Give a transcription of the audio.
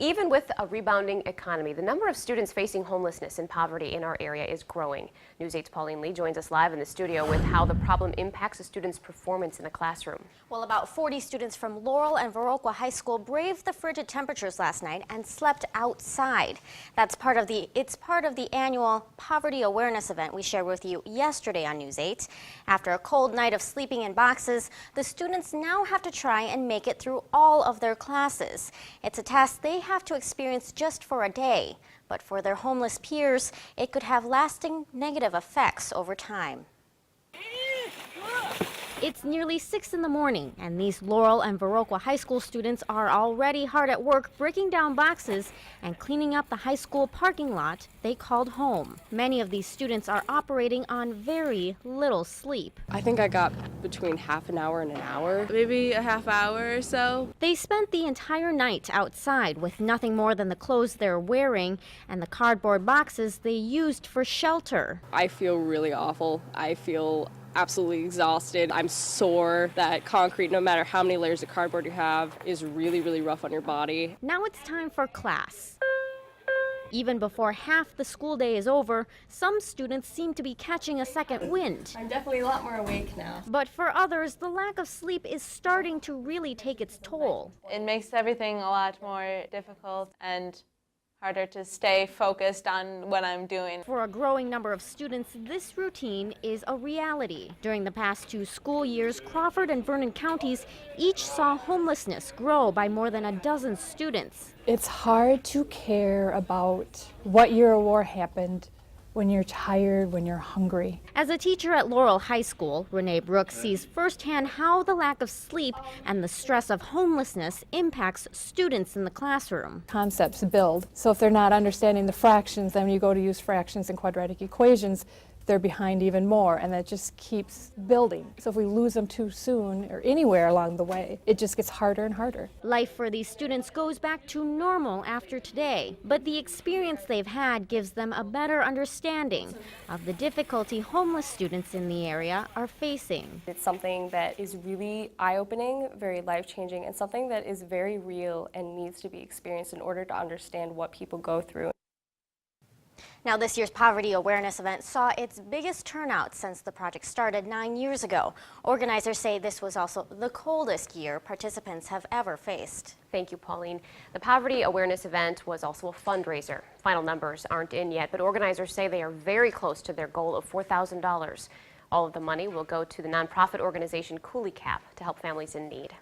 Even with a rebounding economy, the number of students facing homelessness and poverty in our area is growing. News 8's Pauline Lee joins us live in the studio with how the problem impacts a student's performance in the classroom. Well, about 40 students from Laurel and Viroqua High School braved the frigid temperatures last night and slept outside. It's part of the annual poverty awareness event we shared with you yesterday on News 8. After a cold night of sleeping in boxes, the students now have to try and make it through all of their classes. It's a task they have to experience just for a day, but for their homeless peers, it could have lasting negative effects over time. It's nearly 6 in the morning, and these Laurel and Viroqua High School students are already hard at work breaking down boxes and cleaning up the high school parking lot they called home. Many of these students are operating on very little sleep. I think I got between half an hour and an hour. Maybe a half hour or so. They spent the entire night outside with nothing more than the clothes they're wearing and the cardboard boxes they used for shelter. I feel really awful. I feel absolutely exhausted. I'm sore. That concrete, no matter how many layers of cardboard you have, is really, really rough on your body. Now it's time for class. Even before half the school day is over, some students seem to be catching a second wind. I'm definitely a lot more awake now. But for others, the lack of sleep is starting to really take its toll. It makes everything a lot more difficult and harder to stay focused on what I'm doing. For a growing number of students, this routine is a reality. During the past 2 school years, Crawford and Vernon counties each saw homelessness grow by more than a dozen students. It's hard to care about what year of war happened when you're tired, when you're hungry. As a teacher at Laurel High School, Renee Brooks sees firsthand how the lack of sleep and the stress of homelessness impacts students in the classroom. Concepts build. So if they're not understanding the fractions, then when you go to use fractions and quadratic equations, they're behind even more, and that just keeps building. So if we lose them too soon or anywhere along the way, it just gets harder and harder. Life for these students goes back to normal after today, but the experience they've had gives them a better understanding of the difficulty homeless students in the area are facing. It's something that is really eye-opening, very life-changing, and something that is very real and needs to be experienced in order to understand what people go through. Now, this year's poverty awareness event saw its biggest turnout since the project started 9 years ago. Organizers say this was also the coldest year participants have ever faced. Thank you, Pauline. The poverty awareness event was also a fundraiser. Final numbers aren't in yet, but organizers say they are very close to their goal of $4,000. All of the money will go to the nonprofit organization Coulee Cap to help families in need.